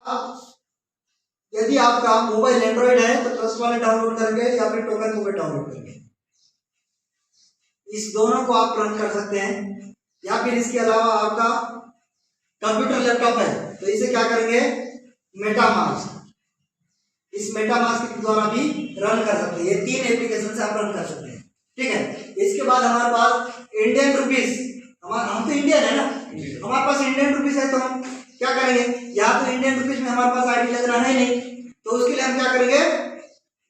अब यदि आपका मोबाइल एंड्रॉइड है तो ट्रस्ट वॉलेट डाउनलोड करेंगे या फिर टोकन वॉलेट डाउनलोड करेंगे। इस दोनों को आप रन कर सकते हैं, या फिर इसके अलावा आपका कंप्यूटर लैपटॉप है तो इसे क्या करेंगे, मेटामास्क, इस मेटामास्क के द्वारा भी रन कर सकते हैं। ये 3 एप्लीकेशन से आप रन कर सकते हैं, ठीक है। इसके बाद हमारे पास इंडियन रुपीस, हम तो इंडियन है ना, हमारे पास इंडियन रुपीस है तो हम क्या करेंगे, या तो इंडियन रुपीस में हमारे पास आईडी लगना है नहीं, तो उसके लिए हम क्या करेंगे,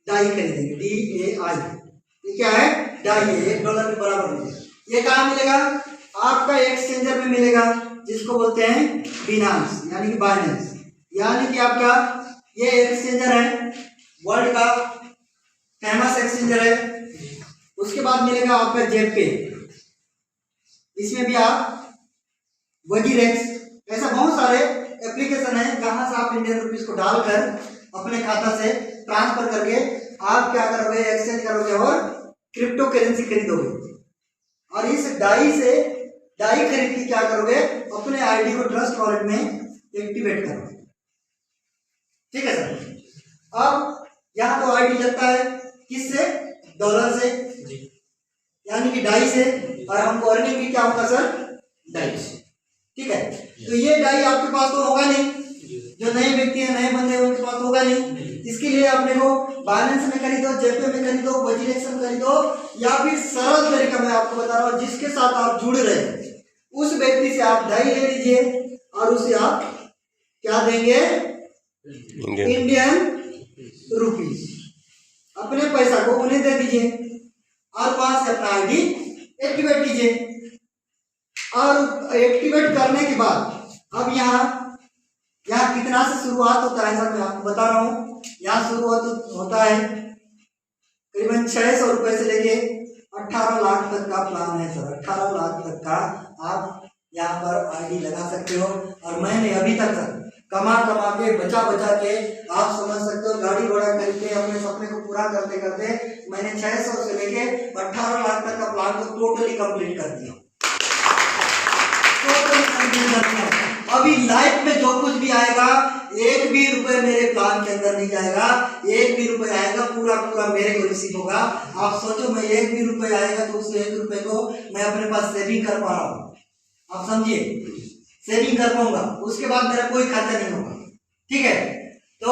डाई खरीदेंगे, DAI। ये क्या है, डाई है, $1 के बराबर मिलेगा। ये कहाँ मिलेगा, आपका एक्सचेंजर में मिलेगा जिसको बोलते हैं बिनांस यानी कि बाइनेंस, यानी कि आपका ये एक्सचेंजर है, वर्ल्ड का फेमस एक्सचेंजर है। उसके बाद मिलेगा आपका जेपे, इसमें भी आप वजीरेक्स, ऐसा बहुत सारे एप्लीकेशन है जहां से आप इंडियन रुपीस को डालकर अपने खाता से ट्रांसफर करके आप क्या करोगे, एक्सचेंज करोगे और क्रिप्टो करेंसी खरीदोगे। और इस डाई से, डाई खरीद के क्या करोगे, अपने आईडी को ट्रस्ट वॉलेट में एक्टिवेट करोगे, ठीक है सर। अब यहाँ तो आईडी लगता है किससे, डॉलर से यानी कि डाई से, और हमको अर्निंग भी क्या होगा सर, डाई से, ठीक है। तो ये डाई आपके पास तो होगा नहीं, जो नए व्यक्ति है, नए बंदे उनके पास होगा नहीं। इसके लिए अपने को बाइनेंस में खरीदो, जेपे में खरीदो, वजीरेक्स में खरीदो, या फिर सरल तरीका मैं आपको बता रहा हूँ जिसके साथ आप जुड़ रहे हैं उस व्यक्ति से आप डाई ले लीजिए और उसे आप क्या देंगे, इंडियन रुपीस, अपने पैसा को उन्हें दे दीजिए और वहां से अपना आईडी एक्टिवेट कीजिए। और एक्टिवेट करने के बाद अब यहाँ कितना से शुरुआत होता है सर, मैं आपको बता रहा हूँ। यहाँ शुरुआत होता है करीबन 600 रुपए से लेके 18 लाख तक का प्लान है सर। 18 लाख तक का आप यहाँ पर आईडी लगा सकते हो। और मैंने अभी तक सर कमा के बचा के आप समझ सकते हो, गाड़ी घोड़ा खरीद के अपने सपने को पूरा करते करते मैंने 600 से लेके 18 लाख तक का प्लान को टोटली कंप्लीट कर दिया। अभी लाइफ में जो कुछ भी आएगा, एक भी रुपए मेरे प्लान के अंदर नहीं जाएगा, एक भी रुपए आएगा पूरा मेरे को रिसीव होगा। आप सोचो, मैं एक भी रुपए आएगा तो उस 1 रुपए को मैं अपने पास सेविंग कर पा रहा हूँ, आप समझिए, सेविंग कर पाऊंगा, उसके बाद मेरा कोई खर्चा नहीं होगा, ठीक है। तो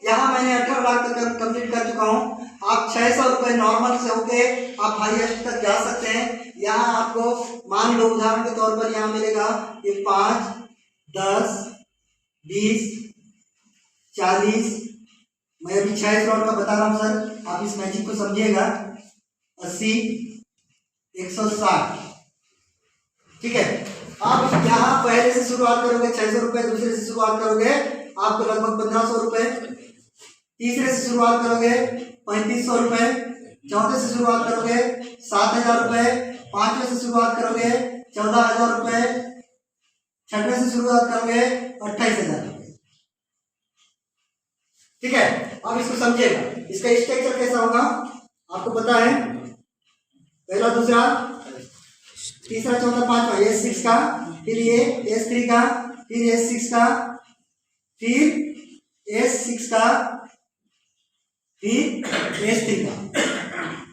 यहाँ मैंने 18 लाख तक कंप्लीट कर चुका हूँ। आप 600 रुपए नॉर्मल से होके आप हाईएस्ट तक जा सकते हैं। यहाँ आपको मान लो उदाहरण के तौर पर यहाँ मिलेगा कि 5, 10, 20, 40, मैं अभी 600 का बता रहा हूँ सर, आप इस मैजिक को समझिएगा, 80, 160, ठीक है। आप यहाँ पहले से शुरुआत करोगे 600 रुपए, दूसरे से शुरुआत करोगे आपको लगभग 1500 रुपए, तीसरे से शुरुआत करोगे 3500 रुपए, चौथे से शुरुआत करोगे 7000 रुपए, पांचवे से शुरुआत करोगे 14000 रुपए, छठवें से शुरुआत करोगे 28000 रुपए, ठीक है। अब इसको समझिएगा, इसका स्ट्रक्चर कैसा होगा आपको पता है, पहला, दूसरा, तीसरा, चौथा, पांचवा, S6 का, फिर ये S3 का, फिर S6 का, फिर S6 का, फिर S3 का।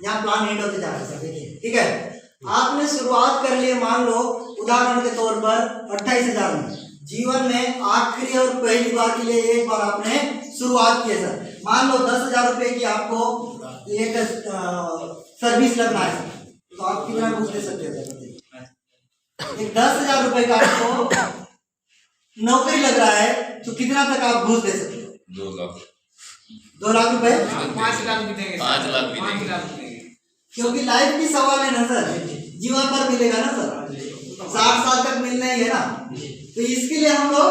यहाँ प्लान एंड होते जा रहा है, देखिए, ठीक है। आपने शुरुआत कर लिए, मान लो उदाहरण के तौर पर 28000 में, जीवन में आखिरी और पहली बार के लिए एक बार आपने शुरुआत की है सर। मान लो 10,000 रुपए की आपको एक सर्विस लगना है, तो आप कितना घूस दे सकते हैं? एक 10,000 रुपए का आपको नौकरी लग रहा है तो कितना तक आप घूस दे सकते हो? 2 लाख, 2 लाख रुपए, 5 लाख भी देंगे, 5 लाख भी देंगे, क्योंकि लाइफ की सवाल है ना सर, जीवन पर मिलेगा ना सर, 60 साल तक मिलना ही है ना। तो इसके लिए हम लोग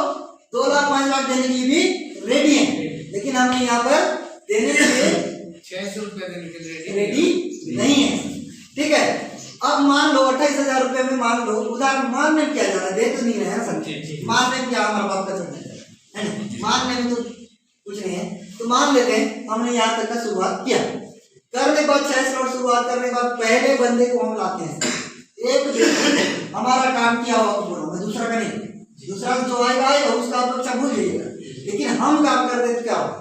2 लाख 5 लाख देने के लिए भी रेडी हैं, लेकिन हमने यहाँ पर देने के लिए 600 रुपए देने के लिए रेडी नहीं है, ठीक है। अब मान लो 28,000 रुपए में, मान लो उदाहरण, मानने में क्या जा रहा है, दे तो नहीं रहे हैं सर, मानने में क्या हमारा बाप का चलना है ना, मानने में तो कुछ नहीं है। तो मान लेते हैं हमने यहाँ तक का शुरुआत किया, करने के बाद 600 शुरुआत करने के बाद पहले बंदे को हम लाते हैं, एक हमारा काम किया हुआ पूरा, मैं दूसरा का नहीं, दूसरा जो आएगा उसका आप अच्छा भूल जाइएगा, लेकिन हम काम कर देते क्या होगा,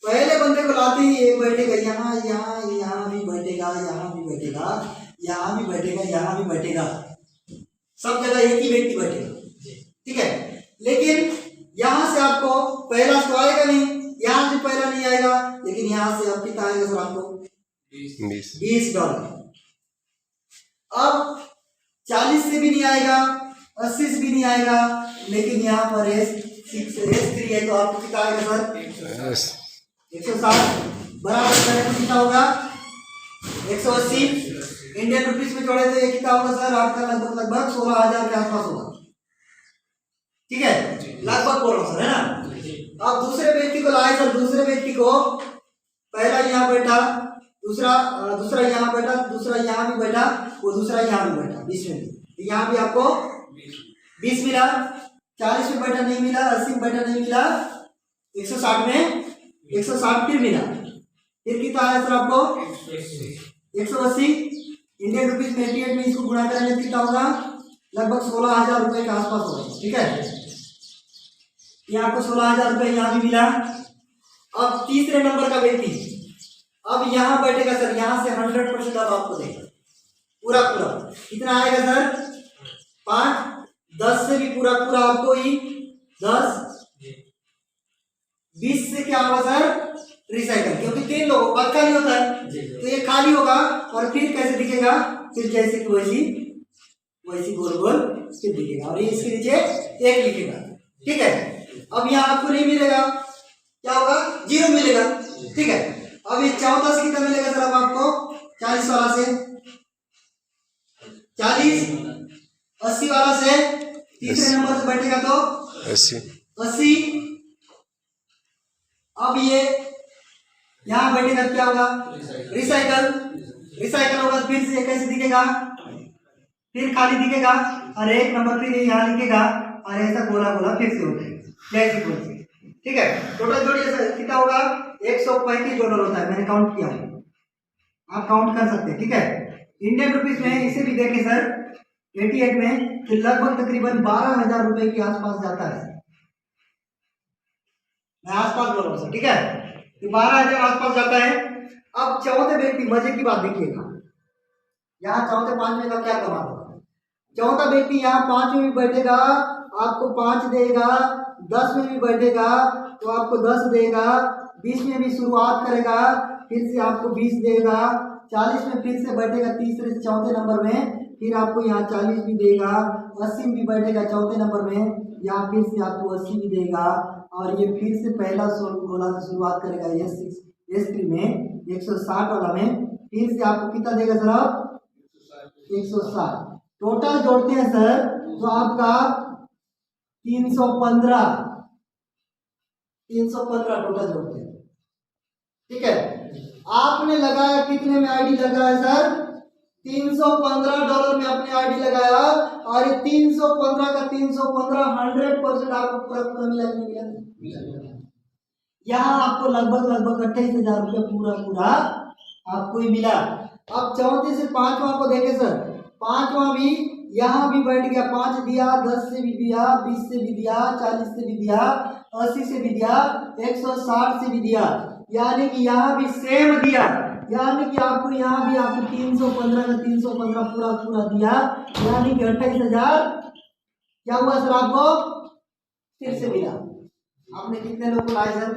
पहले बंदे को लाते ही एक बैठेगा यहाँ यहाँ यहाँ भी बैठेगा, यहाँ भी बैठेगा, यहाँ भी बैठेगा, यहाँ भी बैठेगा, सब जगह एक ही व्यक्ति बैठेगा, ठीक है। लेकिन यहाँ से आपको पहला तो आएगा नहीं, यहाँ से पहला नहीं आएगा, लेकिन यहाँ से अब कितना आएगा सर आपको $20। अब 40 से भी नहीं आएगा, 80 से भी नहीं आएगा, लेकिन यहाँ पर S3 है तो आपको कितना आएगा सर 160 बराबर करें तो कितना होगा 180 इंडियन रुपीस में जोड़े तो ये कितना होगा सर आपका लगभग 16,000 के आसपास होगा, ठीक है, लगभग बोल रहा हूँ सर, है ना। अब दूसरे व्यक्ति को लाए सर, दूसरे व्यक्ति को पहला यहाँ बैठा, दूसरा यहाँ बैठा, दूसरा यहाँ भी बैठा, वो दूसरा यहाँ भी बैठा 20 में, यहाँ भी आपको 20 मिला, 40 में बैठा नहीं मिला, 80 में बैठा नहीं मिला, 160 में 160 फिर मिला, फिर कितना आया सर आपको 180 इंडियन रुपीज में 88 में इसको गुणा करेंगे तो कितना होगा लगभग 16,000 रुपए के आसपास होगा, ठीक है। ये आपको 16,000 रुपए यहाँ भी मिला। अब तीसरे नंबर का व्यक्ति अब यहाँ बैठेगा सर, यहाँ से 100% अब आपको देगा पूरा कितना आएगा सर 5, 10 से भी पूरा आपको ही 10, 20 से क्या होगा सर रिसाइकल, क्योंकि 3 लोगों का खाली होता है तो ये खाली होगा और फिर कैसे दिखेगा, फिर जैसे कि वैसी गोल गोल फिर दिखेगा और ये इसके नीचे 1 लिखेगा, ठीक है। अब यहाँ आपको नहीं मिलेगा, क्या होगा 0 मिलेगा, ठीक है। अब ये 14 कितना मिलेगा सर अब आपको 40 वाला से 40, 80 वाला से तीसरे नंबर से बैठेगा तो 80। अब ये यहाँ बैठेगा क्या होगा रिसाइकल होगा, फिर से कैसे दिखेगा, फिर खाली दिखेगा और 1 नंबर फिर यहाँ लिखेगा और ऐसा गोला गोला फिर से हो जाएगा, ठीक है। टोटल जोड़िए कितना होगा $135 होता है, मैंने काउंट किया, आप काउंट कर सकते हैं, ठीक है। इंडियन रुपीस में इसे भी देखें सर 88 में तो लगभग तकरीबन 12,000 रुपए के आसपास जाता है, मैं आसपास बोल रहा हूँ सर, ठीक है, तो 12,000 आसपास जाता है। अब चौथे व्यक्ति मजे की बात देखिएगा, यहाँ चौथे 5वें का क्या कमाल होगा, चौथा व्यक्ति यहाँ 5 में भी बैठेगा आपको 5 देगा, 10 में भी बैठेगा तो आपको 10 देगा, 20 में भी शुरुआत करेगा फिर से आपको 20 देगा, 40 में फिर से बैठेगा तीसरे से चौथे नंबर में, फिर आपको यहाँ 40 भी देगा, 80 में भी बैठेगा चौथे नंबर में, यहाँ फिर से आपको 80 भी देगा और ये फिर से पहला गोला से शुरुआत करेगा S3 में 160 वाला में, फिर से आपको कितना देगा सर 160। टोटल जोड़ते हैं सर तो आपका 315 टोटल जोड़ते हैं, ठीक है। आपने लगाया कितने में आईडी लगाया सर $315 में अपने आईडी लगाया और 315 का 315 100% आपको पूरा मिला। यहाँ आपको लगभग 28,000 रुपया पूरा आपको ही मिला। अब चौथे से 5वां को देखे सर, 5वां भी यहाँ भी बैठ गया, 5 दिया, 10 से भी दिया, 20 से भी दिया, 40 से भी दिया, 80 से भी दिया, 160 से भी दिया, यानी कि यहाँ भी सेम दिया, यानी कि आपको यहाँ भी आपको 315 का 315 पूरा दिया, यानी कि 28,000 क्या हुआ सर आपको फिर से मिला। आपने कितने लोग को लाए सर